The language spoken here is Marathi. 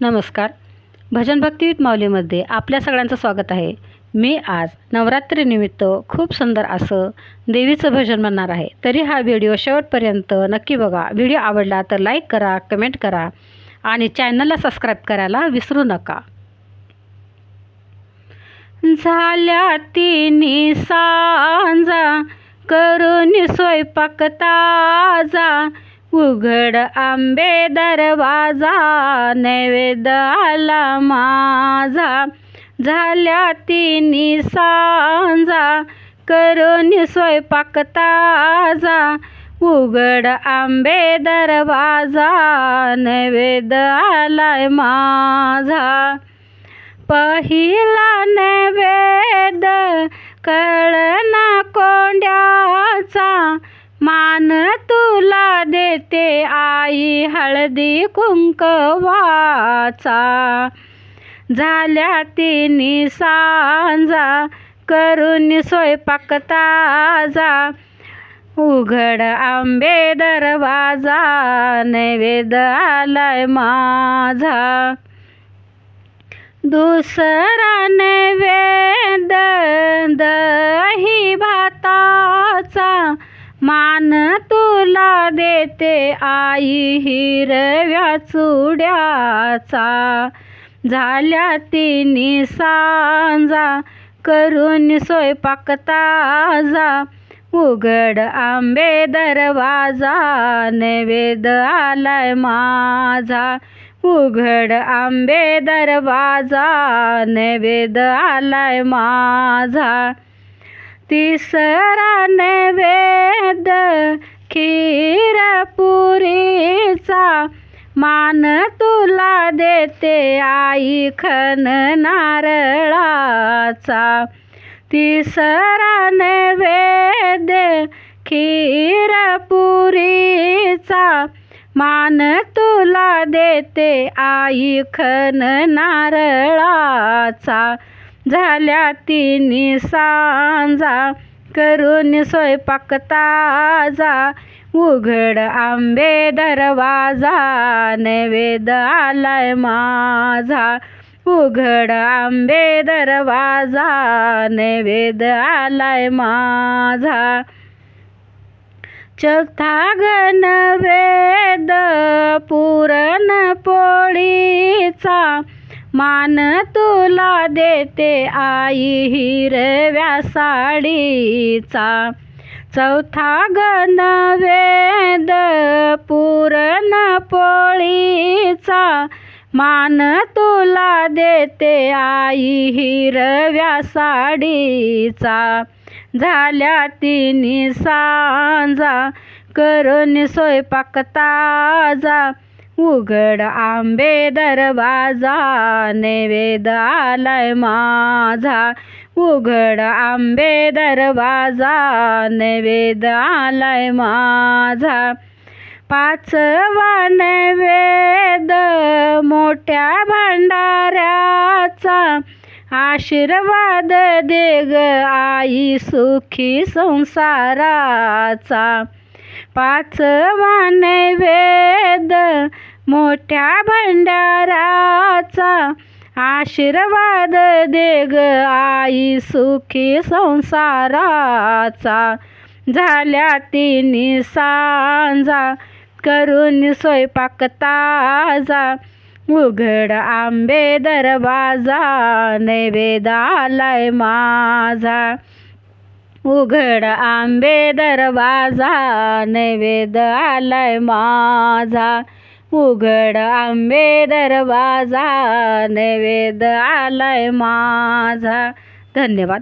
नमस्कार. भजन भक्ती विथ माऊलीमध्ये आपल्या सगळ्यांचं स्वागत आहे. मी आज नवरात्रीनिमित्त खूप सुंदर असं देवीचं भजन म्हणणार आहे. तरी हा व्हिडिओ शेवटपर्यंत नक्की बघा. व्हिडिओ आवडला तर लाईक करा, कमेंट करा आणि चॅनलला सबस्क्राईब करायला विसरू नका. झाल्या तिन्ही सांजा करून स्वयंपाक ताजा, उघड आंबे दरवाजा, नैवेद्य आला माझा. झाल्या तिन्ही सांजा करून स्वयंपाक ताजा, उघड आंबे दरवाजा, नैवेद्य आलाय माझा. पहिला नैवेद्य कळना कोंड्याचा, मान तुला देते आई हळदी कुंकवाचा. झाल्या तिन्ही सांजा करून स्वयंपाक ताजा, उघड आंबे दरवाजा, नैवेद्य आलाय माझा. दुसरा नैवेद्य दही भाताचा, मान तुला देते आई हिरव्या चुड्याचा. झाल्या तिन्ही सांजा करून स्वयंपाक ताजा, उघड आंबे दरवाजा, नैवेद्य आलाय माझा. उघड आंबे दरवाजा, नैवेद्य आलाय माझा. तिसरा नैवेद्य खीर पुरीचा, मान तुला देते आई खण नारळाचा. तिसरा नैवेद्य खीर पुरीचा, मान तुला देते आई खण नारळाचा. झाल्या तिन्ही सांजा करून स्वयंपाक ताजा, उघड आंबे दरवाजा, नैवेद्य आलाय माझा. उघड आंबे दरवाजा, नैवेद्य आलाय माझा. चौथा नैवेद्य पुरण पोळीचा, मान तुला देते आई हिरव्या साडीचा. चौथा नैवेद्य पुरण पोळीचा, मान तुला देते आई हिरव्या साडीचा. झाल्या तिन्ही सांजा करून स्वयंपाक ताजा, उघड आंबे दरवाजा, नैवेद्य आलाय माझा. उघड आंबे दरवाजा, नैवेद्य आलाय माझा. पाचवा नैवेद्य मोठ्या भंडाऱ्याचा, आशीर्वाद दे ग आई सुखी संसाराचा. पाचवा नैवेद्य मोठ्या भंडाराचा, आशीर्वाद दे ग आई सुखी संसाराचा. झाल्या तिन्ही सांजा करून स्वयंपाक ताजा, उघड आंबे दरवाजा, नैवेद्य आलाय माझा. उघड आंबे दरवाजा, नैवेद्य आलाय माझा. उघड आंबे दरवाजा, नैवेद्य आलाय माझा. धन्यवाद.